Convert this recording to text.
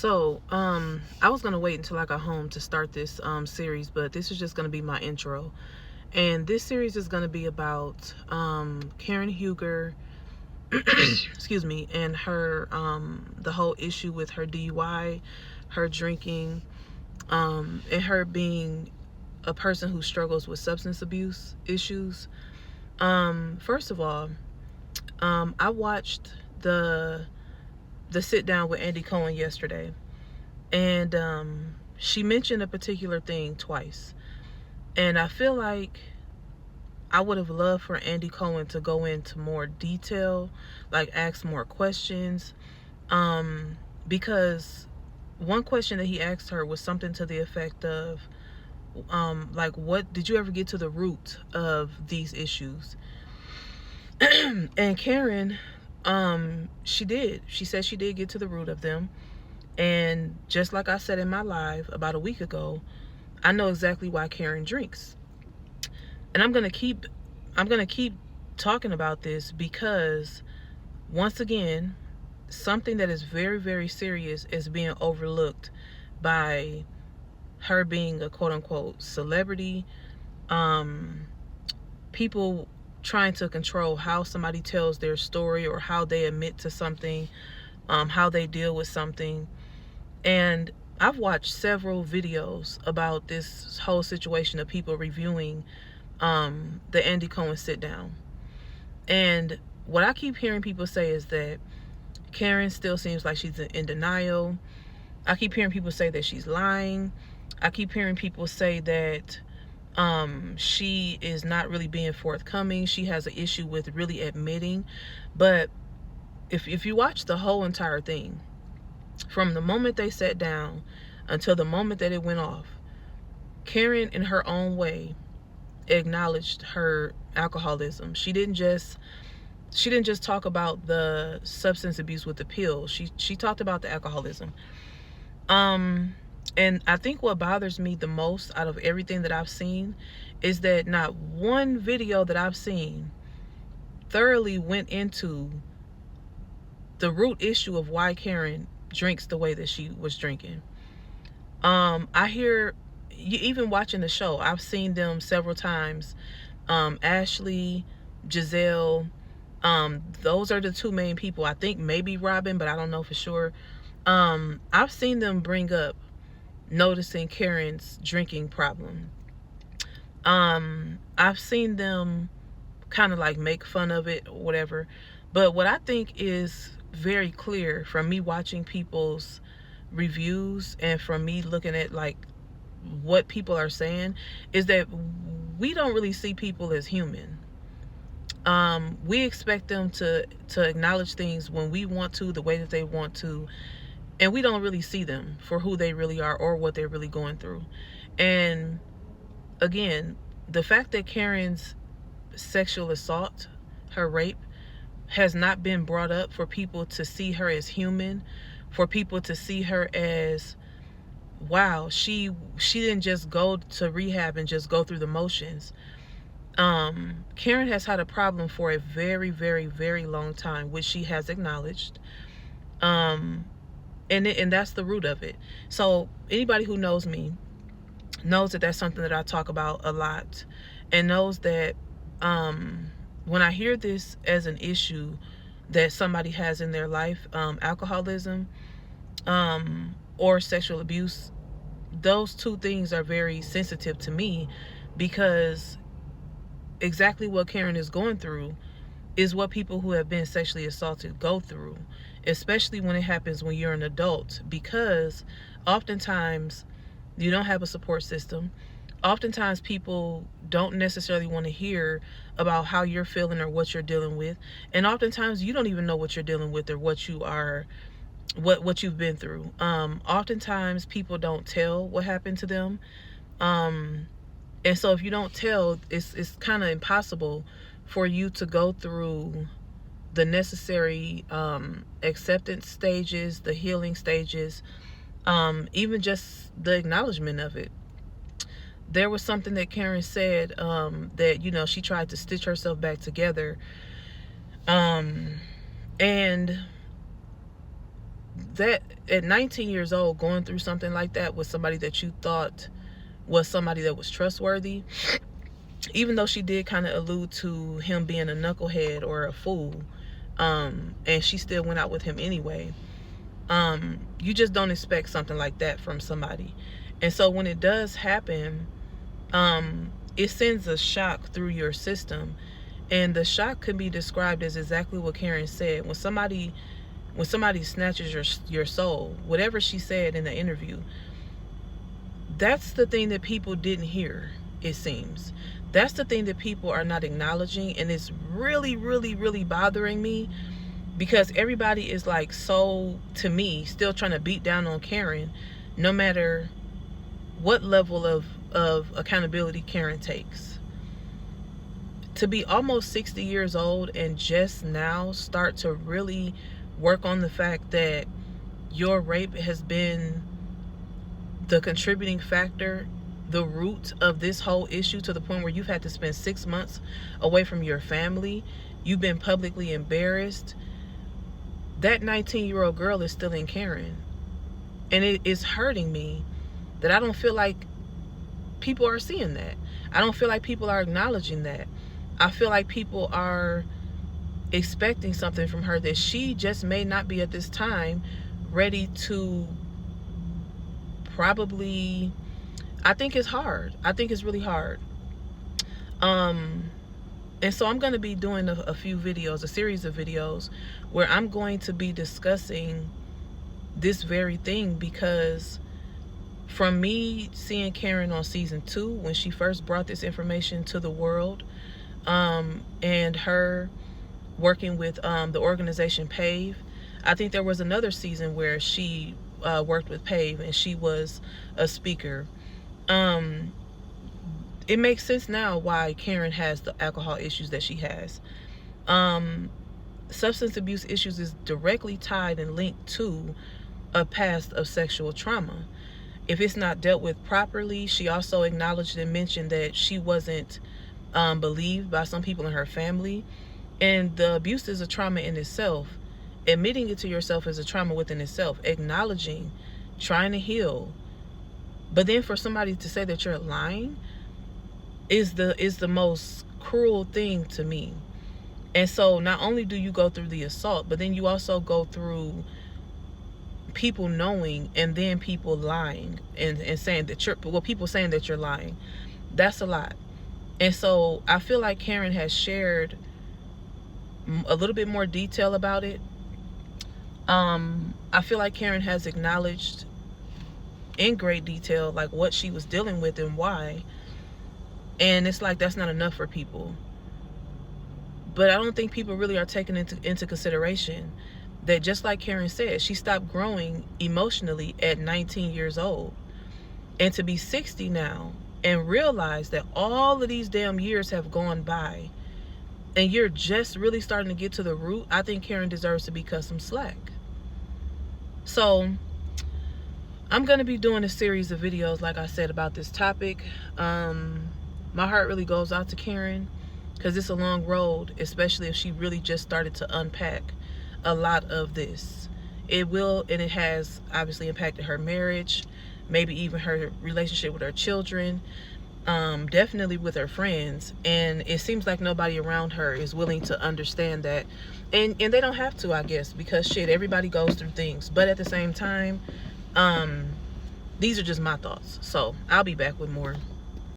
I was gonna wait until I got home to start this series, but this is just gonna be my intro. And this series is gonna be about Karen Huger, excuse me, and her the whole issue with her DUI, her drinking, and her being a person who struggles with substance abuse issues. First of all, I watched the sit down with Andy Cohen yesterday, and she mentioned a particular thing twice, and I feel like I would have loved for Andy Cohen to go into more detail, like ask more questions, because one question that he asked her was something to the effect of, like, what did you ever get to the root of these issues? And Karen, she did. She said she did get to the root of them. And just like I said in my live about a week ago, I know exactly why Karen drinks. And I'm gonna keep talking about this because, once again, something that is very, very serious is being overlooked by her being a quote unquote celebrity. People trying to control how somebody tells their story or how they admit to something, how they deal with something. And I've watched several videos about this whole situation of people reviewing the Andy Cohen sit down. And what I keep hearing people say is that Karen still seems like she's in denial. I keep hearing people say that she's lying. I keep hearing people say that she is not really being forthcoming. She has an issue with really admitting. But if you watch the whole entire thing, from the moment they sat down until the moment that it went off, Karen, in her own way, acknowledged her alcoholism. She didn't just talk about the substance abuse with the pill. She talked about the alcoholism. And I think what bothers me the most out of everything that I've seen is that not one video that I've seen thoroughly went into the root issue of why Karen drinks the way that she was drinking. I hear, even watching the show, I've seen them several times. Ashley, Giselle, those are the two main people. I think maybe Robin, but I don't know for sure. I've seen them bring up noticing Karen's drinking problem. I've seen them kind of like make fun of it or whatever. But what I think is very clear from me watching people's reviews and from me looking at like what people are saying is that we don't really see people as human. We expect them to acknowledge things when we want to, the way that they want to, and we don't really see them for who they really are or what they're really going through. And again, the fact that Karen's sexual assault, her rape, has not been brought up for people to see her as human, for people to see her as, wow, she didn't just go to rehab and just go through the motions. Karen has had a problem for a very, very, very long time, which she has acknowledged. And that's the root of it. So anybody who knows me knows that that's something that I talk about a lot, and knows that when I hear this as an issue that somebody has in their life, alcoholism or sexual abuse, those two things are very sensitive to me, because exactly what Karen is going through is what people who have been sexually assaulted go through, especially when it happens when you're an adult, because oftentimes you don't have a support system. Oftentimes people don't necessarily want to hear about how you're feeling or what you're dealing with, and oftentimes you don't even know what you're dealing with or what you've been through. Oftentimes people don't tell what happened to them, and so if you don't tell, it's kind of impossible for you to go through the necessary acceptance stages, the healing stages, even just the acknowledgement of it. There was something that Karen said, that, she tried to stitch herself back together. And that at 19 years old, going through something like that with somebody that you thought was somebody that was trustworthy, even though she did kind of allude to him being a knucklehead or a fool, and she still went out with him anyway. You just don't expect something like that from somebody. And so when it does happen, it sends a shock through your system. And the shock could be described as exactly what Karen said. When somebody snatches your soul, whatever she said in the interview, that's the thing that people didn't hear, it seems. That's the thing that people are not acknowledging, and it's really, really, really bothering me, because everybody is like, so, to me, still trying to beat down on Karen, no matter what level of accountability Karen takes. To be almost 60 years old and just now start to really work on the fact that your rape has been the contributing factor, the root of this whole issue, to the point where you've had to spend 6 months away from your family, you've been publicly embarrassed. That 19-year-old girl is still in Karen. And it is hurting me that I don't feel like people are seeing that. I don't feel like people are acknowledging that. I feel like people are expecting something from her that she just may not be at this time ready to probably. I think it's hard. I think it's really hard. And so I'm going to be doing a few videos, a series of videos, where I'm going to be discussing this very thing, because from me seeing Karen on season 2, when she first brought this information to the world, and her working with the organization PAVE, I think there was another season where she worked with PAVE and she was a speaker. It makes sense now why Karen has the alcohol issues that she has. Substance abuse issues is directly tied and linked to a past of sexual trauma. If it's not dealt with properly, she also acknowledged and mentioned that she wasn't believed by some people in her family. And the abuse is a trauma in itself. Admitting it to yourself is a trauma within itself. Acknowledging, trying to heal. But then for somebody to say that you're lying is the most cruel thing to me. And so not only do you go through the assault, but then you also go through people knowing and then people lying and saying that people saying that you're lying. That's a lot. And so I feel like Karen has shared a little bit more detail about it. I feel like Karen has acknowledged in great detail like what she was dealing with and why. And it's like that's not enough for people. But I don't think people really are taking into consideration that, just like Karen said, she stopped growing emotionally at 19 years old. And to be 60 now and realize that all of these damn years have gone by and you're just really starting to get to the root, I think Karen deserves to be cut some slack. So I'm going to be doing a series of videos, like I said, about this topic. My heart really goes out to Karen, because it's a long road, especially if she really just started to unpack a lot of this. It will, and it has obviously impacted her marriage, maybe even her relationship with her children, definitely with her friends. And it seems like nobody around her is willing to understand that. And they don't have to, I guess, because shit, everybody goes through things. But at the same time, these are just my thoughts. So I'll be back with more.